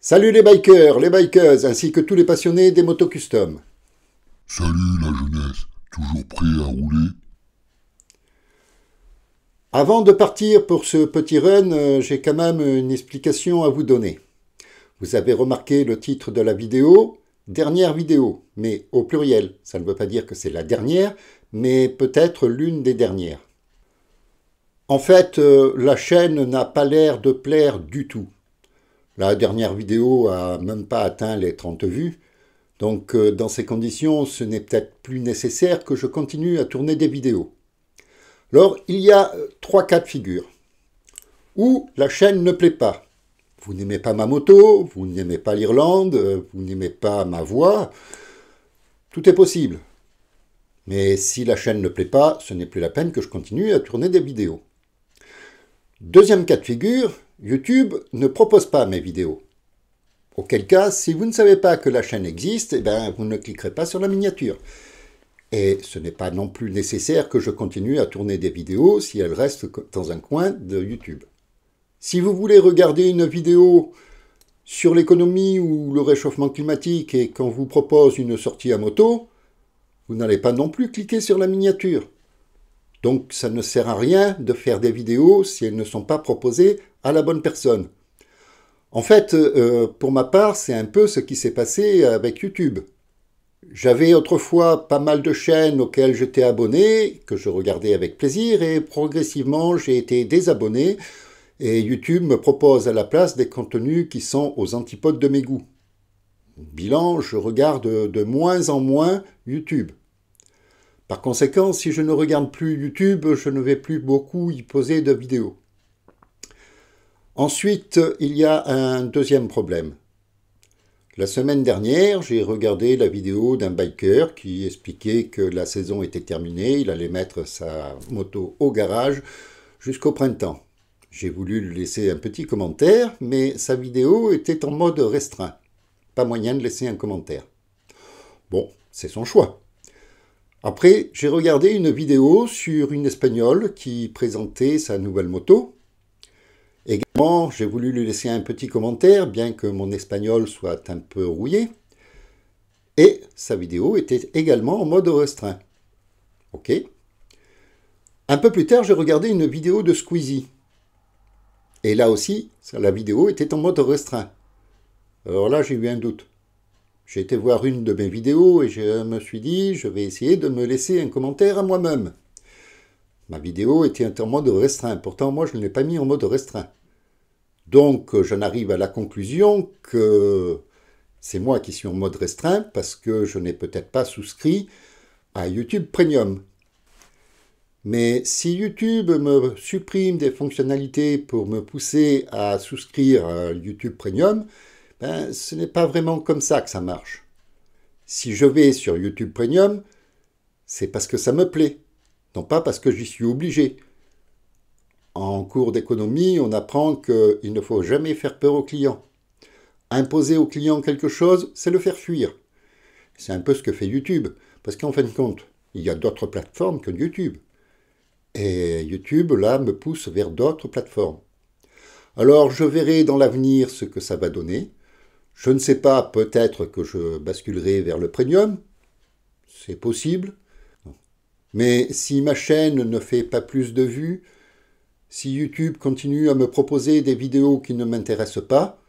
Salut les bikers, les bikeuses, ainsi que tous les passionnés des motos custom. Salut la jeunesse, toujours prêt à rouler? Avant de partir pour ce petit run, j'ai quand même une explication à vous donner. Vous avez remarqué le titre de la vidéo, dernière vidéo, mais au pluriel. Ça ne veut pas dire que c'est la dernière, mais peut-être l'une des dernières. En fait, la chaîne n'a pas l'air de plaire du tout. La dernière vidéo a même pas atteint les 30 vues. Donc dans ces conditions, ce n'est peut-être plus nécessaire que je continue à tourner des vidéos. Alors, il y a trois cas de figure. Ou la chaîne ne plaît pas. Vous n'aimez pas ma moto, vous n'aimez pas l'Irlande, vous n'aimez pas ma voix. Tout est possible. Mais si la chaîne ne plaît pas, ce n'est plus la peine que je continue à tourner des vidéos. Deuxième cas de figure, YouTube ne propose pas mes vidéos. Auquel cas, si vous ne savez pas que la chaîne existe, vous ne cliquerez pas sur la miniature. Et ce n'est pas non plus nécessaire que je continue à tourner des vidéos si elles restent dans un coin de YouTube. Si vous voulez regarder une vidéo sur l'économie ou le réchauffement climatique et qu'on vous propose une sortie à moto, vous n'allez pas non plus cliquer sur la miniature. Donc ça ne sert à rien de faire des vidéos si elles ne sont pas proposées à la bonne personne. En fait, pour ma part, c'est un peu ce qui s'est passé avec YouTube. J'avais autrefois pas mal de chaînes auxquelles j'étais abonné, que je regardais avec plaisir, et progressivement j'ai été désabonné, et YouTube me propose à la place des contenus qui sont aux antipodes de mes goûts. Bilan, je regarde de moins en moins YouTube. Par conséquent, si je ne regarde plus YouTube, je ne vais plus beaucoup y poser de vidéos. Ensuite, il y a un deuxième problème. La semaine dernière, j'ai regardé la vidéo d'un biker qui expliquait que la saison était terminée, il allait mettre sa moto au garage jusqu'au printemps. J'ai voulu lui laisser un petit commentaire, mais sa vidéo était en mode restreint. Pas moyen de laisser un commentaire. Bon, c'est son choix. Après, j'ai regardé une vidéo sur une Espagnole qui présentait sa nouvelle moto. Également, j'ai voulu lui laisser un petit commentaire, bien que mon espagnol soit un peu rouillé. Et sa vidéo était également en mode restreint. Ok. Un peu plus tard, j'ai regardé une vidéo de Squeezie. Et là aussi, la vidéo était en mode restreint. Alors là, j'ai eu un doute. J'ai été voir une de mes vidéos et je me suis dit, je vais essayer de me laisser un commentaire à moi-même. Ma vidéo était en mode restreint, pourtant moi je ne l'ai pas mis en mode restreint. Donc j'en arrive à la conclusion que c'est moi qui suis en mode restreint parce que je n'ai peut-être pas souscrit à YouTube Premium. Mais si YouTube me supprime des fonctionnalités pour me pousser à souscrire à YouTube Premium, ce n'est pas vraiment comme ça que ça marche. Si je vais sur YouTube Premium, c'est parce que ça me plaît. Non pas parce que j'y suis obligé. En cours d'économie, on apprend qu'il ne faut jamais faire peur au client. Imposer au client quelque chose, c'est le faire fuir. C'est un peu ce que fait YouTube, parce qu'en fin de compte, il y a d'autres plateformes que YouTube. Et YouTube, là, me pousse vers d'autres plateformes. Alors, je verrai dans l'avenir ce que ça va donner. Je ne sais pas, peut-être que je basculerai vers le premium. C'est possible. Mais si ma chaîne ne fait pas plus de vues, si YouTube continue à me proposer des vidéos qui ne m'intéressent pas,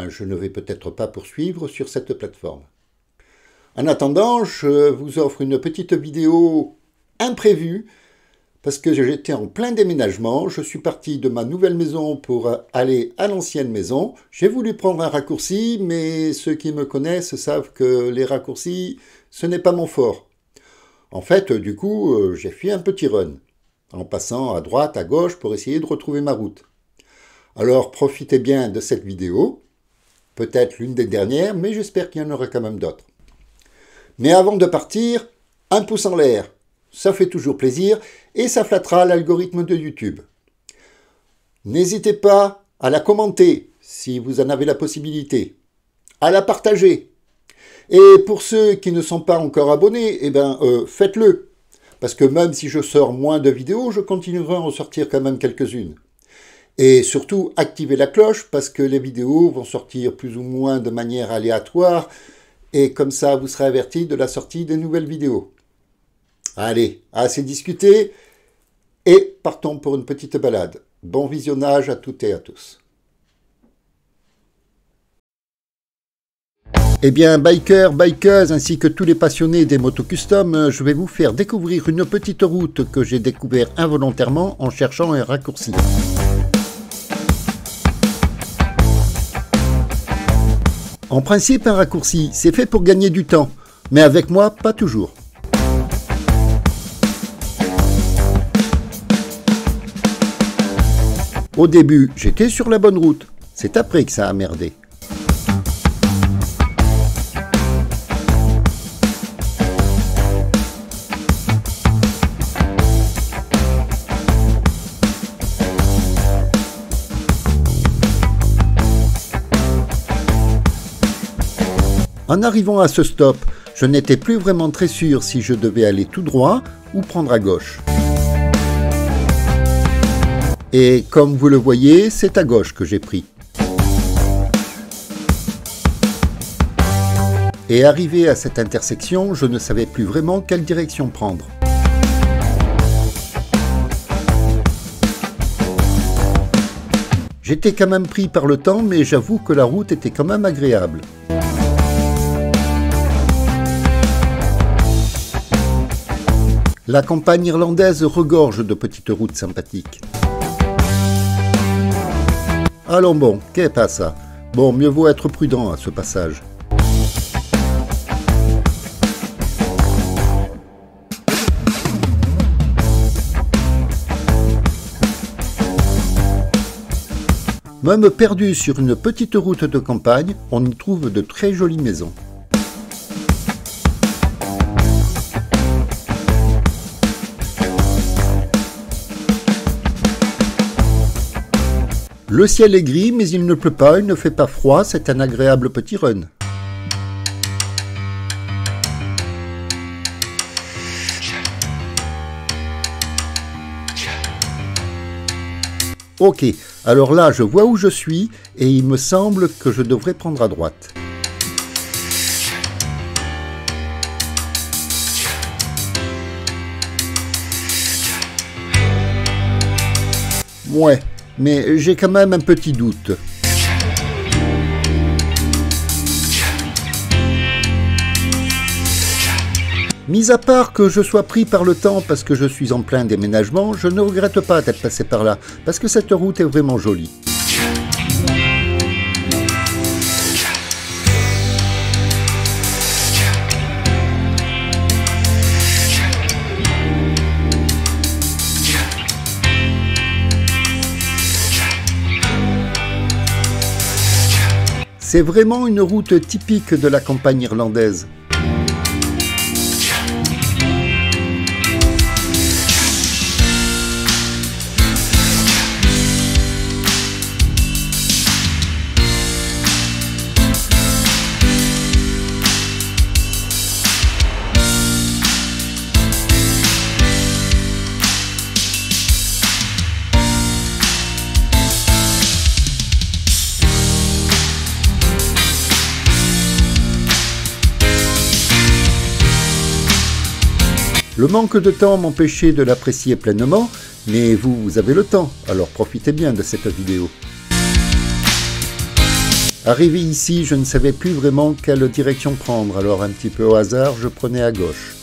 je ne vais peut-être pas poursuivre sur cette plateforme. En attendant, je vous offre une petite vidéo imprévue, parce que j'étais en plein déménagement, je suis parti de ma nouvelle maison pour aller à l'ancienne maison. J'ai voulu prendre un raccourci, mais ceux qui me connaissent savent que les raccourcis, ce n'est pas mon fort. En fait, du coup, j'ai fait un petit run, en passant à droite, à gauche, pour essayer de retrouver ma route. Alors, profitez bien de cette vidéo, peut-être l'une des dernières, mais j'espère qu'il y en aura quand même d'autres. Mais avant de partir, un pouce en l'air, ça fait toujours plaisir, et ça flattera l'algorithme de YouTube. N'hésitez pas à la commenter, si vous en avez la possibilité, à la partager. Et pour ceux qui ne sont pas encore abonnés, faites-le. Parce que même si je sors moins de vidéos, je continuerai à en sortir quand même quelques-unes. Et surtout, activez la cloche parce que les vidéos vont sortir plus ou moins de manière aléatoire et comme ça, vous serez averti de la sortie des nouvelles vidéos. Allez, assez discuté et partons pour une petite balade. Bon visionnage à toutes et à tous. Eh bien, bikers, bikeuses, ainsi que tous les passionnés des motos custom, je vais vous faire découvrir une petite route que j'ai découvert involontairement en cherchant un raccourci. En principe, un raccourci, c'est fait pour gagner du temps, mais avec moi, pas toujours. Au début, j'étais sur la bonne route, c'est après que ça a merdé. En arrivant à ce stop, je n'étais plus vraiment très sûr si je devais aller tout droit ou prendre à gauche. Et comme vous le voyez, c'est à gauche que j'ai pris. Et arrivé à cette intersection, je ne savais plus vraiment quelle direction prendre. J'étais quand même pris par le temps, mais j'avoue que la route était quand même agréable. La campagne irlandaise regorge de petites routes sympathiques. Allons bon, qu'est pas ça? Bon, mieux vaut être prudent à ce passage. Même perdu sur une petite route de campagne, on y trouve de très jolies maisons. Le ciel est gris, mais il ne pleut pas, il ne fait pas froid, c'est un agréable petit run. Ok, alors là je vois où je suis et il me semble que je devrais prendre à droite. Ouais. Mais j'ai quand même un petit doute. Mis à part que je sois pris par le temps parce que je suis en plein déménagement, je ne regrette pas d'être passé par là, parce que cette route est vraiment jolie. C'est vraiment une route typique de la campagne irlandaise. Le manque de temps m'empêchait de l'apprécier pleinement, mais vous avez le temps, alors profitez bien de cette vidéo. Arrivé ici, je ne savais plus vraiment quelle direction prendre, alors un petit peu au hasard, je prenais à gauche.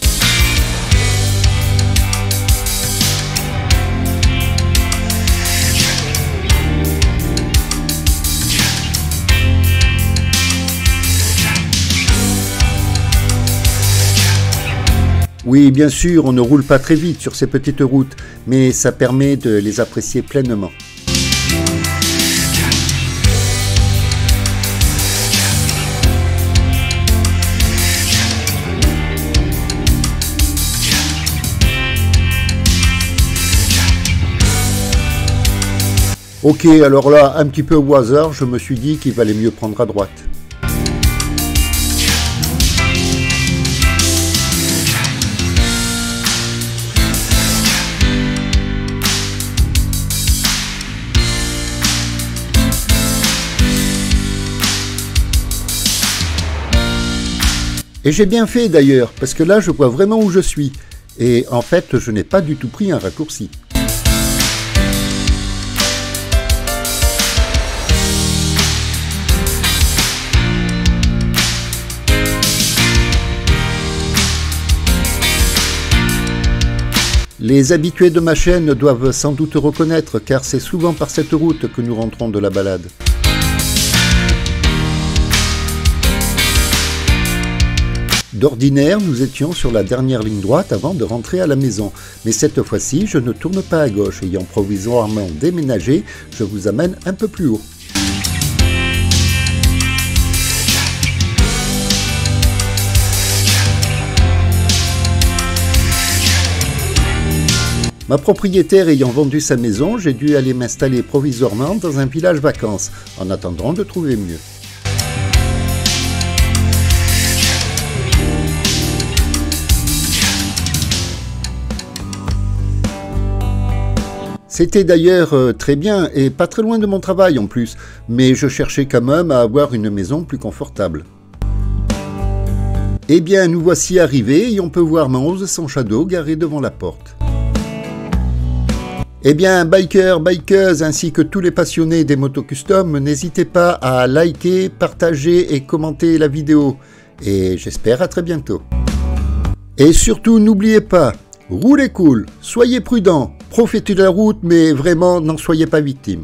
Oui, bien sûr, on ne roule pas très vite sur ces petites routes, mais ça permet de les apprécier pleinement. Ok, alors là, un petit peu au hasard, je me suis dit qu'il valait mieux prendre à droite. Et j'ai bien fait d'ailleurs, parce que là je vois vraiment où je suis. Et en fait, je n'ai pas du tout pris un raccourci. Les habitués de ma chaîne doivent sans doute reconnaître, car c'est souvent par cette route que nous rentrons de la balade. D'ordinaire, nous étions sur la dernière ligne droite avant de rentrer à la maison. Mais cette fois-ci, je ne tourne pas à gauche. Ayant provisoirement déménagé, je vous amène un peu plus haut. Ma propriétaire ayant vendu sa maison, j'ai dû aller m'installer provisoirement dans un village vacances, en attendant de trouver mieux. C'était d'ailleurs très bien et pas très loin de mon travail en plus, mais je cherchais quand même à avoir une maison plus confortable. Eh bien, nous voici arrivés et on peut voir ma 1100 Shadow garée devant la porte. Eh bien, bikers, bikeuses, ainsi que tous les passionnés des motos custom, n'hésitez pas à liker, partager et commenter la vidéo. Et j'espère à très bientôt. Et surtout, n'oubliez pas, roulez cool, soyez prudents, profitez de la route, mais vraiment, n'en soyez pas victime.